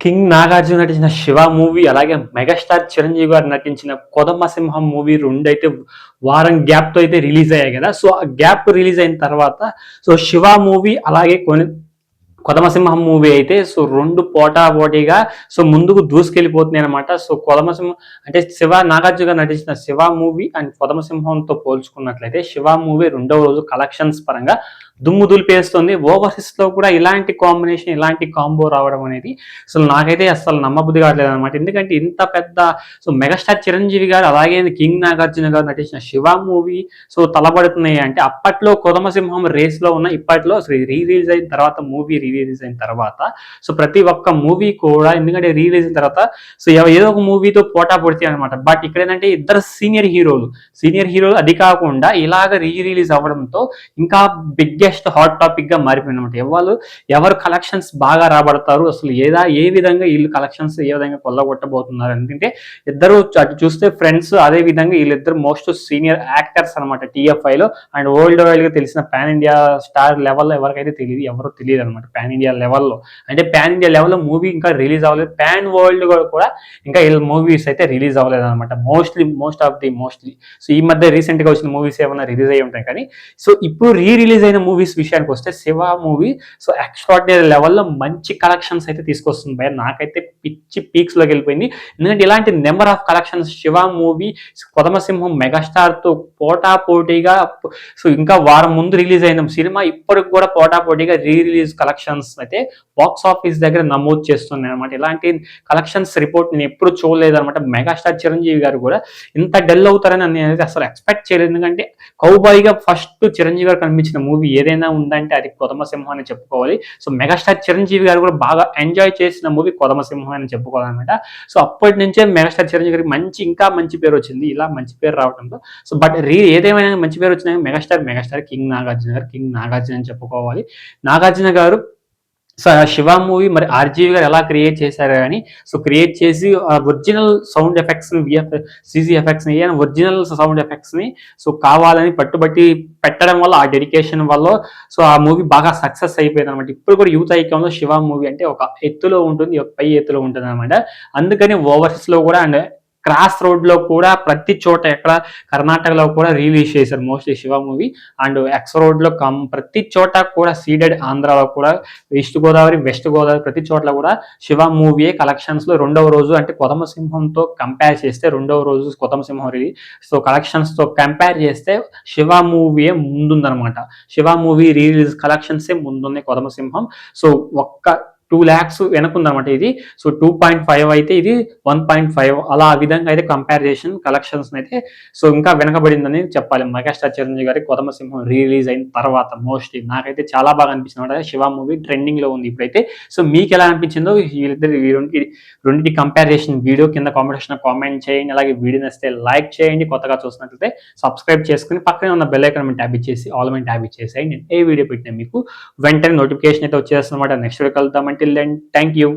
King Nagarjuna నటించిన 'Shiva' movie, అలాగే megastar Chiranjeevi గారు నటించిన 'కొదమసింహం' మూవీ రెండైతే వారం గ్యాప్‌తో అయితే రిలీజ్ అయ్యాయి కదా! సో, ఆ గ్యాప్ రిలీజ్ అయిన తర్వాత 'శివ' మూవీ అలాగే 'కొదమసింహం' మూవీ అయితే 2 పోటాపోటీగా ముందుకు దూసుకెళ్ళిపోతున్నాయన్నమాట. 'కొదమసింహం' అంటే నాగార్జున గారు నటించిన 'శివ' మూవీ అండ్ 'కొదమసింహంతో' పోల్చుకున్నట్లయితే 'శివ' మూవీ రెండవ రోజు కలెక్షన్స్ పరంగా దుమ్ము దులిపేస్తుంది. ఓవర్‌సీస్‌లో కూడా ఇలాంటి కాంబినేషన్, ఇలాంటి కాంబో రావడం అనేది నాకైతే అస్సలు నమ్మబుద్ధి కావట్లేదన్నమాట. ఎందుకంటే ఇంత పెద్ద మెగాస్టార్ చిరంజీవి గారు అలాగే కింగ్ నాగార్జున గారు నటించిన 'శివ' మూవీ తలబడుతున్నాయి అంటే అప్పట్లో 'కొదమసింహం' రేస్‌లో ఉన్న ఇప్పట్లో రిలీజ్ అయిన తర్వాత మూవీ రిలీజ్ అయిన తర్వాత ప్రతి ఒక్క మూవీ కూడా ఎందుకంటే రిలీజ్ అయిన తర్వాత ఏదో ఒక మూవీతో పోటా పడతాయి అనమాట. బట్ ఇక్కడ ఏంటంటే ఇద్దరు సీనియర్ హీరోలు అది కాకుండా ఇలాగ రిలీజ్ అవ్వడంతో ఇంకా బిగ్గెస్ట్ హాట్ టాపిక్ గా మారిపోయింది అనమాట. ఎవరు కలెక్షన్స్ బాగా రాబడతారు, అసలు ఏ విధంగా వీళ్ళు కలెక్షన్స్ ఏ విధంగా కొల్లగొట్టబోతున్నారు. ఎందుకంటే ఇద్దరు అటు చూస్తే ఫ్రెండ్స్, అదే విధంగా వీళ్ళిద్దరు మోస్ట్ సీనియర్ యాక్టర్స్ అనమాట టీఎఫ్ఐలో. అండ్ వరల్డ్ వైడ్ గా తెలిసిన పాన్ ఇండియా స్టార్ లెవెల్లో ఎవరికైతే ఎవరో తెలియదు అనమాట. పాన్ ఇండియా లెవెల్లో అంటే పాన్ ఇండియా లెవెల్లో మూవీ ఇంకా రిలీజ్ అవ్వలేదు. పాన్ వరల్డ్ కూడా ఇంకా వీళ్ళ మూవీస్ అయితే రిలీజ్ అవ్వలేదు అనమాట. మోస్ట్లీ ఈ మధ్య రీసెంట్ గా వచ్చిన మూవీస్ ఏమైనా రిలీజ్ అయ్యి ఉంటాయి కానీ ఇప్పుడు రిలీజ్ అయిన మూవీస్ విషయానికి వస్తే 'శివ' మూవీ ఎక్స్ట్రాడినరీ లెవెల్లో మంచి కలెక్షన్స్ అయితే తీసుకొస్తుంది భయ. నాకైతే పిచ్చి పీక్స్ లోకి వెళ్ళిపోయింది. ఎందుకంటే ఇలాంటి number of collections 'Shiva' movie 'కొదమసింహం' megastar తో పోటాపోటీగా ఇంకా వారం ముందు రిలీజ్ అయిన సినిమా ఇప్పటికి కూడా పోటాపోటీగా రిలీజ్ కలెక్షన్స్ అయితే బాక్స్ ఆఫీస్ దగ్గర నమోదు చేస్తున్నాయి అనమాట. ఇలాంటి కలెక్షన్స్ రిపోర్ట్ నేను ఎప్పుడు చూడలేదు అనమాట. మెగాస్టార్ చిరంజీవి గారు కూడా ఇంత డల్ అవుతారని నేను అసలు ఎక్స్పెక్ట్ చేయలేదు. ఎందుకంటే కౌబాయ్గా ఫస్ట్ చిరంజీవి గారు కనిపించిన మూవీ ఏదైనా ఉందంటే అది 'కొదమసింహం' అని చెప్పుకోవాలి. మెగాస్టార్ చిరంజీవి గారు కూడా బాగా ఎంజాయ్ చేసిన మూవీ 'కొదమసింహం' అని చెప్పుకోవాలన్నమాట. అప్పటి నుంచే మెగాస్టార్ చిరంజీవి గారికి ఇంకా మంచి పేరు వచ్చింది. ఇలా మంచి పేరు రావడంతో బట్ ఏదేమైనా మంచి పేరు వచ్చిన మెగాస్టార్ కింగ్ నాగార్జున అని చెప్పుకోవాలి. నాగార్జున గారు 'శివ' మూవీ మరి ఆర్జీవి గారు ఎలా క్రియేట్ చేశారు కానీ క్రియేట్ చేసి original sound effects CG effects original sound effects ని కావాలని పట్టుబట్టి పెట్టడం వల్ల ఆ డెడికేషన్ వల్ల ఆ మూవీ బాగా సక్సెస్ అయిపోయింది అనమాట. ఇప్పుడు కూడా యూత్ ఐకాన్లో 'శివ' మూవీ అంటే ఒక ఎత్తులో ఉంటుంది, ఒక పై ఎత్తులో ఉంటుంది అనమాట. అందుకని ఓవర్సీస్ లో కూడా అండ్ క్రాస్ రోడ్ లో కూడా ప్రతి చోట ఎక్కడ కర్ణాటకలో కూడా రిలీజ్ చేశారు mostly 'Shiva' movie. And X road లో ప్రతి చోట కూడా సీడెడ్ ఆంధ్రాలో కూడా ఈస్ట్ గోదావరి, వెస్ట్ గోదావరి ప్రతి చోట్ల కూడా 'శివ' మూవీ కలెక్షన్స్ లో రెండవ రోజు అంటే 'కొదమసింహంతో' కంపేర్ చేస్తే రెండవ రోజు 'కొదమసింహం' రిలీజ్ కలెక్షన్స్ తో కంపేర్ చేస్తే 'శివ' మూవీ ముందుందనమాట. 'శివ' మూవీ రిలీజ్ కలెక్షన్స్ ముందుంది 'కొదమసింహం'. ఒక్క 2 lakhs వెనకుందనమాట ఇది. 2.5 అయితే ఇది 1.5 అలా ఆ విధంగా అయితే కంపారిజేషన్ కలెక్షన్స్ అయితే ఇంకా వెనకబడిందని చెప్పాలి. మెగాస్టార్ చిరంజీవి గారి 'కొదమసింహం' రిలీజ్ అయిన తర్వాత మోస్ట్లీ నాకైతే చాలా బాగా అనిపించింది అనమాట. 'శివ' మూవీ ట్రెండింగ్ లో ఉంది ఇప్పుడైతే. మీకు ఎలా అనిపించిందో రెండింటి కంపారిజేషన్ వీడియో కింద కామెంట్ చేయండి. అలాగే వీడియో నచ్చితే లైక్ చేయండి. కొత్తగా చూసినట్లయితే సబ్స్క్రైబ్ చేసుకుని పక్కనే ఉన్న బెల్ ఐకాన్ ట్యాబ్ ఇచ్చేసి ఆల్ మీద ట్యాబ్ ఇచ్చేసేయండి. నేను ఏ వీడియో పెట్టినా మీకు వెంటనే నోటిఫికేషన్ అయితే వచ్చేస్తుంది అనమాట. నెక్స్ట్ వీడియో కలుద్దాం. Until then, thank you.